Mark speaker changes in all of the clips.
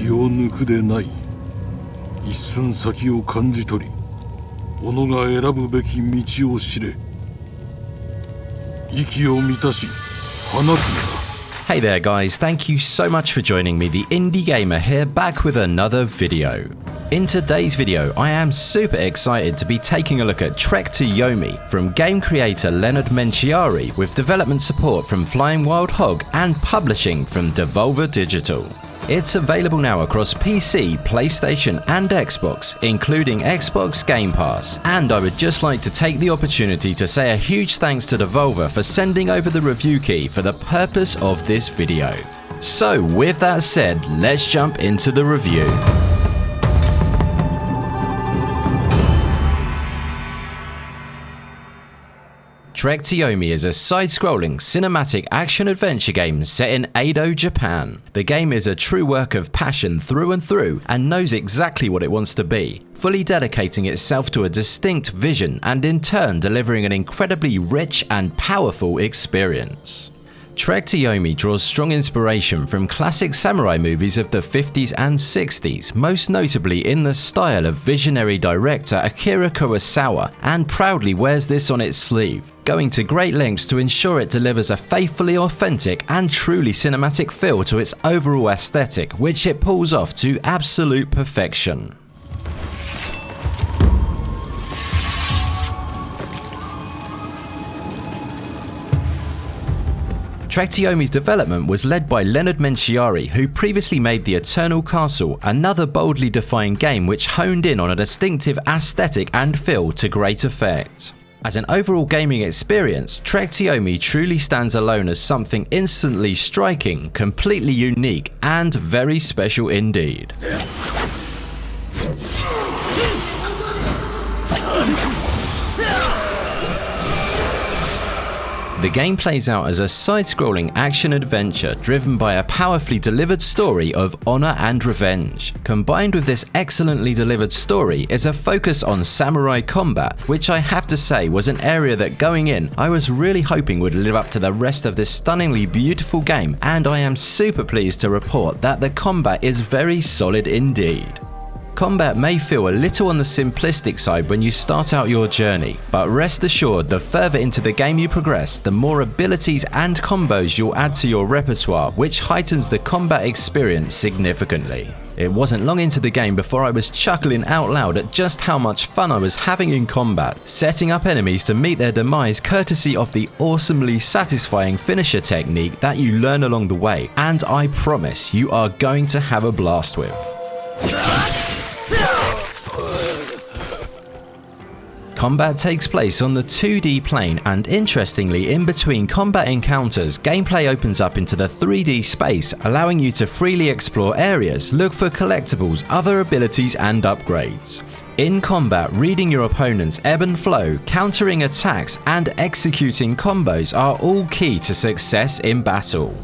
Speaker 1: 気を抜くでない。一寸先を感じ取り、己が選ぶべき道を知れ。息を満たし、放つのだ。
Speaker 2: Hey there guys, thank you so much for joining me, the Indie Gamer here, back with another video. In today's video, I am super excited to be taking a look at Trek to Yomi from game creator Leonard Menchiari, with development support from Flying Wild Hog and publishing from Devolver Digital. It's available now across PC, PlayStation and Xbox, including Xbox Game Pass, and I would just like to take the opportunity to say a huge thanks to Devolver for sending over the review key for the purpose of this video. So with that said, let's jump into the review. Trek to Yomi is a side-scrolling cinematic action-adventure game set in Edo, Japan. The game is a true work of passion through and through and knows exactly what it wants to be, fully dedicating itself to a distinct vision and in turn delivering an incredibly rich and powerful experience. Trek to Yomi draws strong inspiration from classic samurai movies of the 50s and 60s, most notably in the style of visionary director Akira Kurosawa, and proudly wears this on its sleeve, going to great lengths to ensure it delivers a faithfully authentic and truly cinematic feel to its overall aesthetic, which it pulls off to absolute perfection. Trek to Yomi's development was led by Leonard Menchiari, who previously made The Eternal Castle, another boldly defined game which honed in on a distinctive aesthetic and feel to great effect. As an overall gaming experience, Trek to Yomi truly stands alone as something instantly striking, completely unique, and very special indeed. The game plays out as a side-scrolling action-adventure driven by a powerfully delivered story of honor and revenge. Combined with this excellently delivered story is a focus on samurai combat, which I have to say was an area that going in I was really hoping would live up to the rest of this stunningly beautiful game, and I am super pleased to report that the combat is very solid indeed. Combat may feel a little on the simplistic side when you start out your journey, but rest assured the further into the game you progress, the more abilities and combos you'll add to your repertoire, which heightens the combat experience significantly. It wasn't long into the game before I was chuckling out loud at just how much fun I was having in combat, setting up enemies to meet their demise courtesy of the awesomely satisfying finisher technique that you learn along the way, and I promise you are going to have a blast with. Combat takes place on the 2D plane, and interestingly, in between combat encounters, gameplay opens up into the 3D space, allowing you to freely explore areas, look for collectibles, other abilities and upgrades. In combat, reading your opponent's ebb and flow, countering attacks and executing combos are all key to success in battle.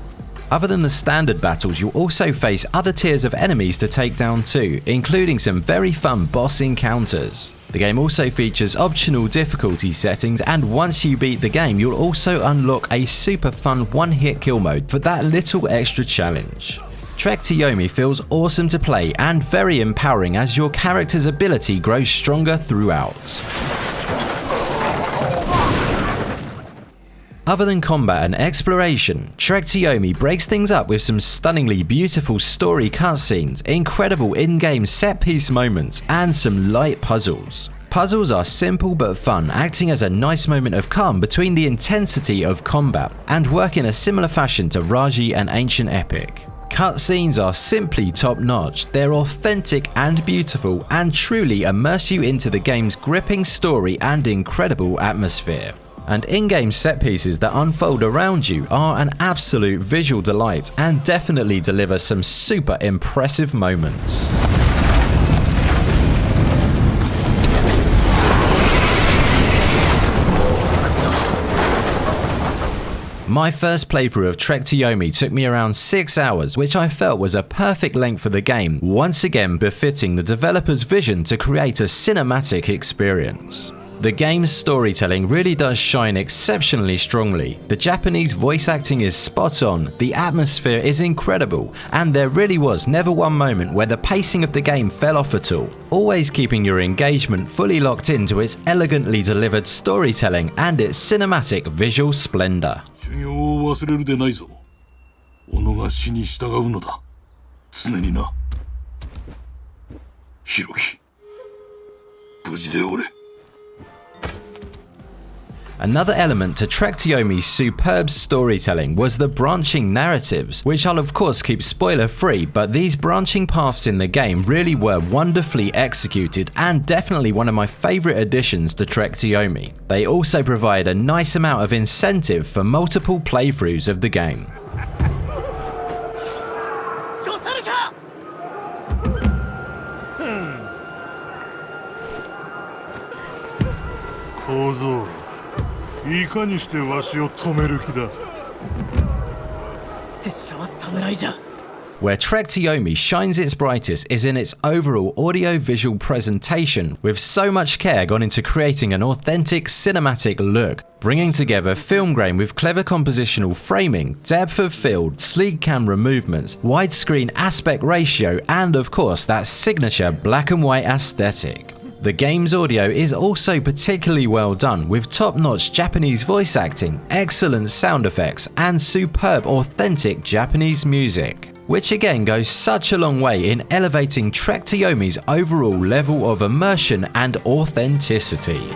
Speaker 2: Other than the standard battles, you'll also face other tiers of enemies to take down too, including some very fun boss encounters. The game also features optional difficulty settings, and once you beat the game, you'll also unlock a super fun one-hit kill mode for that little extra challenge. Trek to Yomi feels awesome to play and very empowering as your character's ability grows stronger throughout. Other than combat and exploration, Trek to Yomi breaks things up with some stunningly beautiful story cutscenes, incredible in-game set-piece moments, and some light puzzles. Puzzles are simple but fun, acting as a nice moment of calm between the intensity of combat, and work in a similar fashion to Raji and Ancient Epic. Cutscenes are simply top-notch, they're authentic and beautiful, and truly immerse you into the game's gripping story and incredible atmosphere. And in-game set pieces that unfold around you are an absolute visual delight and definitely deliver some super impressive moments. My first playthrough of Trek to Yomi took me around 6 hours, which I felt was a perfect length for the game, once again befitting the developer's vision to create a cinematic experience. The game's storytelling really does shine exceptionally strongly. The Japanese voice acting is spot on, the atmosphere is incredible, and there really was never one moment where the pacing of the game fell off at all, always keeping your engagement fully locked into its elegantly delivered storytelling and its cinematic visual splendor.
Speaker 1: 修行を忘れるでないぞ。己が死に従うのだ。常にな。ひろき、無事でおれ。
Speaker 2: Another element to Trek to Yomi's superb storytelling was the branching narratives, which I'll of course keep spoiler free, but these branching paths in the game really were wonderfully executed and definitely one of my favourite additions to Trek to Yomi. They also provide a nice amount of incentive for multiple playthroughs of the game.
Speaker 3: 小僧、いかにしてわしを止める気だ。拙者は侍じゃ。
Speaker 2: Where Trek to Yomi shines its brightest is in its overall audio-visual presentation, with so much care gone into creating an authentic cinematic look, bringing together film grain with clever compositional framing, depth of field, sleek camera movements, widescreen aspect ratio, and of course that signature black and white aesthetic. The game's audio is also particularly well done, with top-notch Japanese voice acting, excellent sound effects, and superb authentic Japanese music, which again goes such a long way in elevating Trek to Yomi's overall level of immersion and authenticity.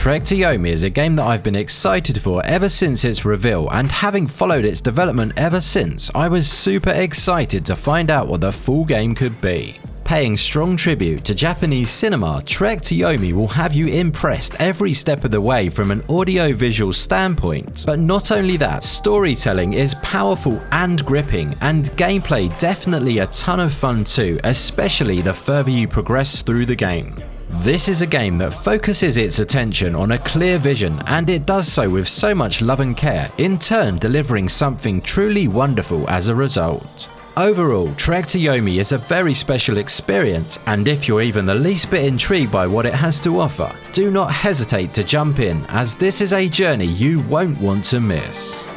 Speaker 2: Trek to Yomi is a game that I've been excited for ever since its reveal, and having followed its development ever since, I was super excited to find out what the full game could be. Paying strong tribute to Japanese cinema, Trek to Yomi will have you impressed every step of the way from an audio-visual standpoint. But not only that, storytelling is powerful and gripping, and gameplay definitely a ton of fun too, especially the further you progress through the game. This is a game that focuses its attention on a clear vision, and it does so with so much love and care, in turn delivering something truly wonderful as a result. Overall, Trek to Yomi is a very special experience, and if you're even the least bit intrigued by what it has to offer, do not hesitate to jump in, as this is a journey you won't want to miss.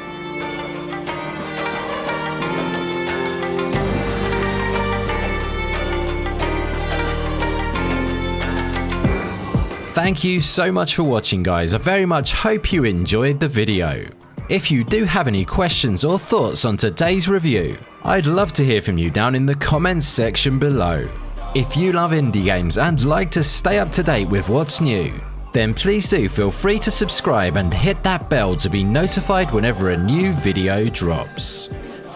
Speaker 2: Thank you so much for watching, guys. I very much hope you enjoyed the video. If you do have any questions or thoughts on today's review, I'd love to hear from you down in the comments section below. If you love indie games and like to stay up to date with what's new, then please do feel free to subscribe and hit that bell to be notified whenever a new video drops.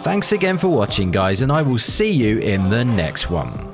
Speaker 2: Thanks again for watching, guys, and I will see you in the next one.